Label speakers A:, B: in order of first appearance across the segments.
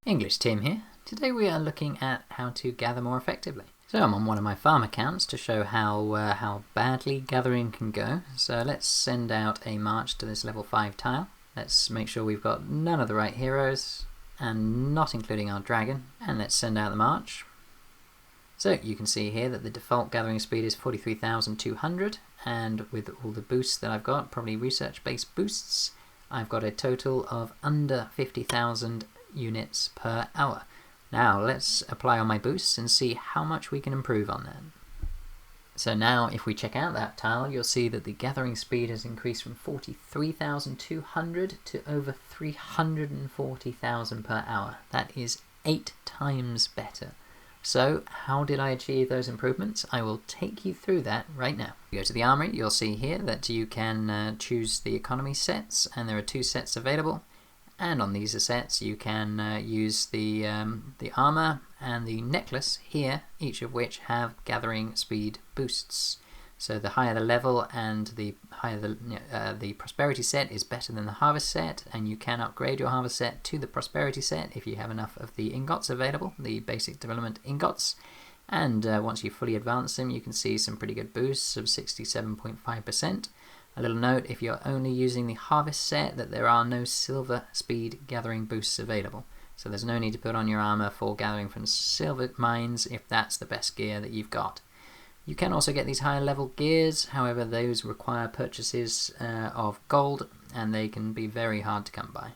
A: EnglishTim here. Today we are looking at how to gather more effectively. So I'm on one of my farm accounts to show how badly gathering can go. So let's send out a march to this level 5 tile. Let's make sure we've got none of the right heroes, and not including our dragon, and let's send out the march. So you can see here that the default gathering speed is 43,200, and with all the boosts that I've got, probably research based boosts, I've got a total of under 50,000 units per hour. Now let's apply on my boosts and see how much we can improve on that. So now if we check out that tile, you'll see that the gathering speed has increased from 43,200 to over 340,000 per hour. That is 8 times better. So how did I achieve those improvements? I will take you through that right now. If you go to the armory, you'll see here that you can choose the economy sets, and there are 2 sets available. And on these sets you can use the armor and the necklace here, each of which have gathering speed boosts. So the higher the level and the higher the prosperity set is better than the harvest set, and you can upgrade your harvest set to the prosperity set if you have enough of the ingots available, the basic development ingots. And once you fully advance them, you can see some pretty good boosts of 67.5%. A little note, if you're only using the harvest set, that there are no silver speed gathering boosts available. So there's no need to put on your armor for gathering from silver mines if that's the best gear that you've got. You can also get these higher level gears, however those require purchases of gold, and they can be very hard to come by.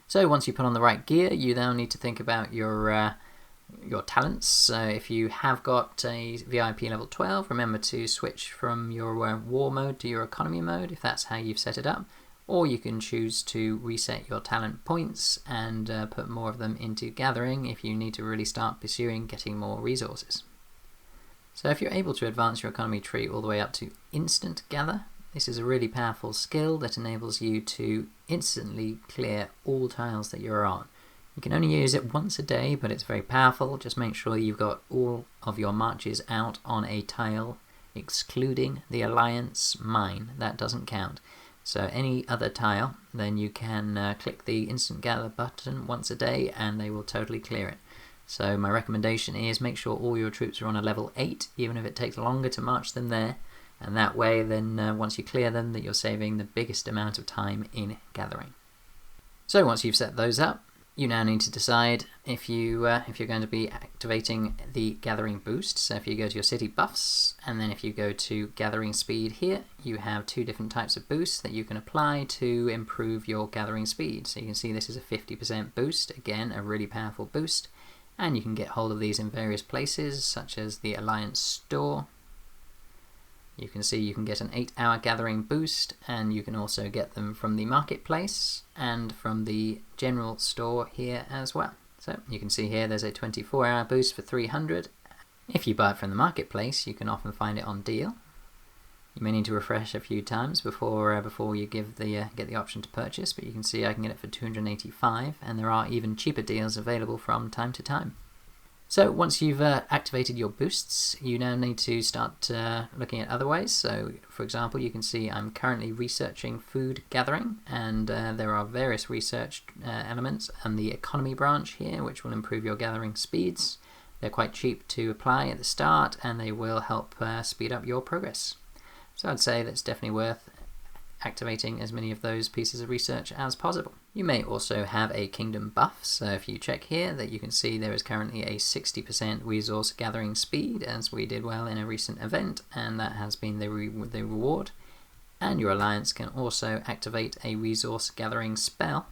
A: So once you put on the right gear, you now need to think about your talents. So if you have got a VIP level 12, remember to switch from your war mode to your economy mode if that's how you've set it up, or you can choose to reset your talent points and put more of them into gathering if you need to really start pursuing getting more resources. So if you're able to advance your economy tree all the way up to instant gather, this is a really powerful skill that enables you to instantly clear all tiles that you're on. You can only use it once a day, but it's very powerful. Just make sure you've got all of your marches out on a tile, excluding the Alliance mine. That doesn't count. So any other tile, then you can click the instant gather button once a day and they will totally clear it. So my recommendation is make sure all your troops are on a level 8, even if it takes longer to march them there. And that way, then once you clear them, that you're saving the biggest amount of time in gathering. So once you've set those up, you now need to decide if you're going to be activating the gathering boost. So if you go to your city buffs, and then if you go to gathering speed here, you have 2 different types of boosts that you can apply to improve your gathering speed. So you can see this is a 50% boost, again a really powerful boost, and you can get hold of these in various places such as the Alliance store. You can see you can get an 8-hour gathering boost, and you can also get them from the marketplace and from the general store here as well. So you can see here there's a 24-hour boost for 300. If you buy it from the marketplace, you can often find it on deal. You may need to refresh a few times before you get the option to purchase, but you can see I can get it for 285, and there are even cheaper deals available from time to time. So once you've activated your boosts, you now need to start looking at other ways. So for example, you can see I'm currently researching food gathering, and there are various research elements on the economy branch here which will improve your gathering speeds. They're quite cheap to apply at the start, and they will help speed up your progress. So I'd say that's definitely worth activating as many of those pieces of research as possible. You may also have a kingdom buff, so if you check here that you can see there is currently a 60% resource gathering speed, as we did well in a recent event, and that has been the reward. And your alliance can also activate a resource gathering spell.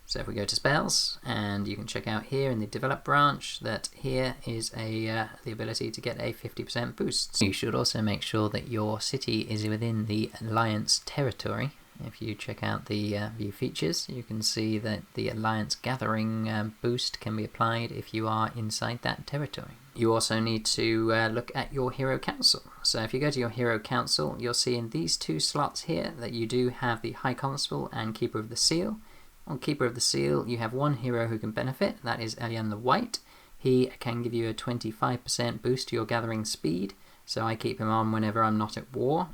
A: So if we go to spells, and you can check out here in the develop branch that here is the ability to get a 50% boost. You should also make sure that your city is within the Alliance territory. If you check out the view features, you can see that the Alliance gathering boost can be applied if you are inside that territory. You also need to look at your hero council. So if you go to your hero council, you'll see in these 2 slots here that you do have the High Constable and Keeper of the Seal. On Keeper of the Seal, you have one hero who can benefit, that is Elian the White. He can give you a 25% boost to your gathering speed, so I keep him on whenever I'm not at war.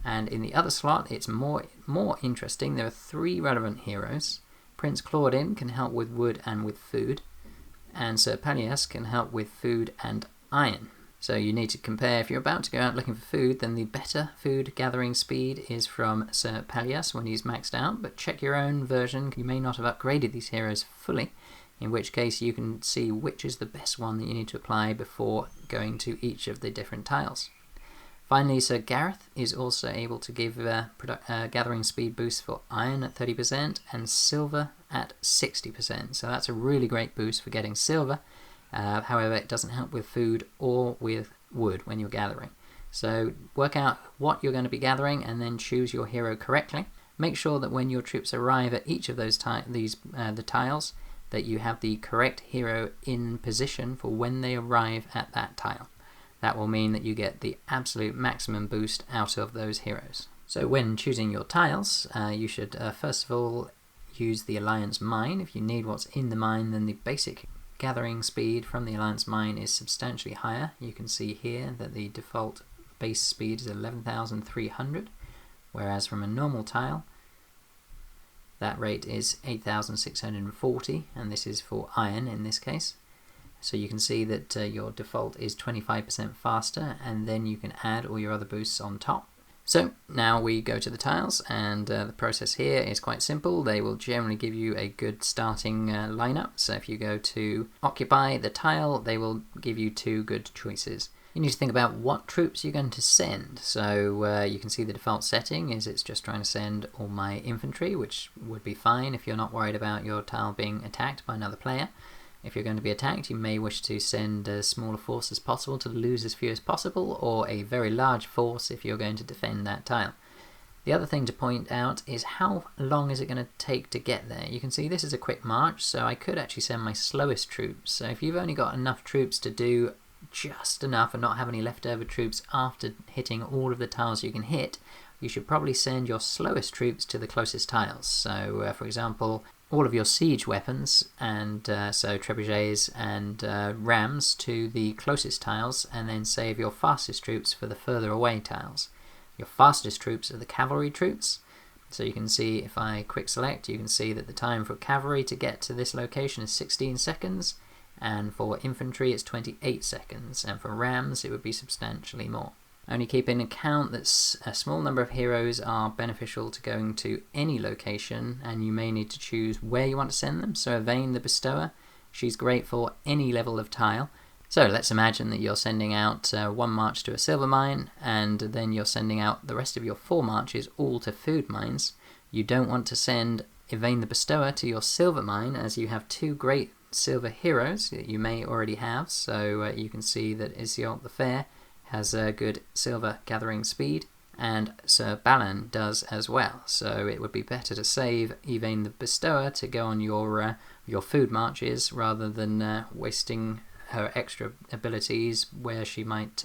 A: And in the other slot, it's more interesting. There are 3 relevant heroes. Prince Claudin can help with wood and with food, and Sir Pelleas can help with food and iron. So you need to compare. If you're about to go out looking for food, then the better food gathering speed is from Sir Pelleas when he's maxed out, but check your own version. You may not have upgraded these heroes fully, in which case you can see which is the best one that you need to apply before going to each of the different tiles. Finally, Sir Gareth is also able to give gathering speed boost for iron at 30% and silver at 60%. So that's a really great boost for getting silver. However, it doesn't help with food or with wood when you're gathering. So work out what you're going to be gathering and then choose your hero correctly. Make sure that when your troops arrive at each of those the tiles, that you have the correct hero in position for when they arrive at that tile. That will mean that you get the absolute maximum boost out of those heroes. So when choosing your tiles, you should first of all use the Alliance Mine. If you need what's in the mine, then the basic gathering speed from the Alliance Mine is substantially higher. You can see here that the default base speed is 11,300, whereas from a normal tile, that rate is 8,640, and this is for iron in this case. So you can see that your default is 25% faster, and then you can add all your other boosts on top. So now we go to the tiles, and the process here is quite simple. They will generally give you a good starting lineup. So if you go to occupy the tile, they will give you 2 good choices. You need to think about what troops you're going to send. So you can see the default setting is it's just trying to send all my infantry, which would be fine if you're not worried about your tile being attacked by another player. If you're going to be attacked, you may wish to send a smaller force as possible to lose as few as possible, or a very large force if you're going to defend that tile. The other thing to point out is how long is it going to take to get there. You can see this is a quick march, so I could actually send my slowest troops. So if you've only got enough troops to do just enough and not have any leftover troops after hitting all of the tiles you can hit, you should probably send your slowest troops to the closest tiles. So for example, all of your siege weapons, and so trebuchets and rams to the closest tiles, and then save your fastest troops for the further away tiles. Your fastest troops are the cavalry troops. So you can see if I quick select, you can see that the time for cavalry to get to this location is 16 seconds, and for infantry it's 28 seconds, and for rams it would be substantially more. Only keep in account that a small number of heroes are beneficial to going to any location, and you may need to choose where you want to send them. So Yvain the Bestower, she's great for any level of tile. So let's imagine that you're sending out 1 march to a silver mine, and then you're sending out the rest of your 4 marches all to food mines. You don't want to send Yvain the Bestower to your silver mine, as you have 2 great silver heroes that you may already have. So you can see that Iseult the Fair has a good silver gathering speed, and Sir Balin does as well. So it would be better to save Yvain the Bestower to go on your food marches rather than wasting her extra abilities, where she might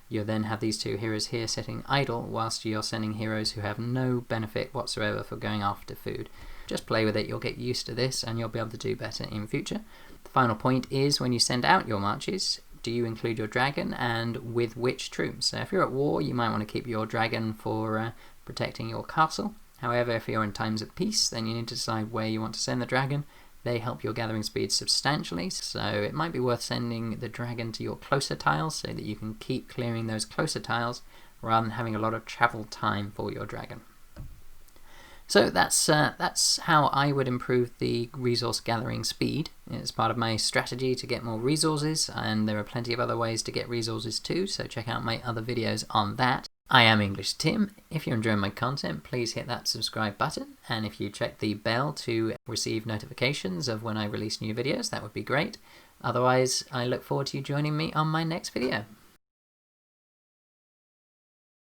A: you then have these 2 heroes here sitting idle whilst you're sending heroes who have no benefit whatsoever for going after food. Just play with it, you'll get used to this and you'll be able to do better in future. The final point is, when you send out your marches, do you include your dragon, and with which troops? So if you're at war, you might want to keep your dragon for protecting your castle. However, if you're in times of peace, then you need to decide where you want to send the dragon. They help your gathering speed substantially, so it might be worth sending the dragon to your closer tiles so that you can keep clearing those closer tiles rather than having a lot of travel time for your dragon. So that's how I would improve the resource gathering speed. It's part of my strategy to get more resources, and there are plenty of other ways to get resources too, so check out my other videos on that. I am EnglishTim. If you're enjoying my content, please hit that subscribe button, and if you check the bell to receive notifications of when I release new videos, that would be great. Otherwise, I look forward to you joining me on my next video.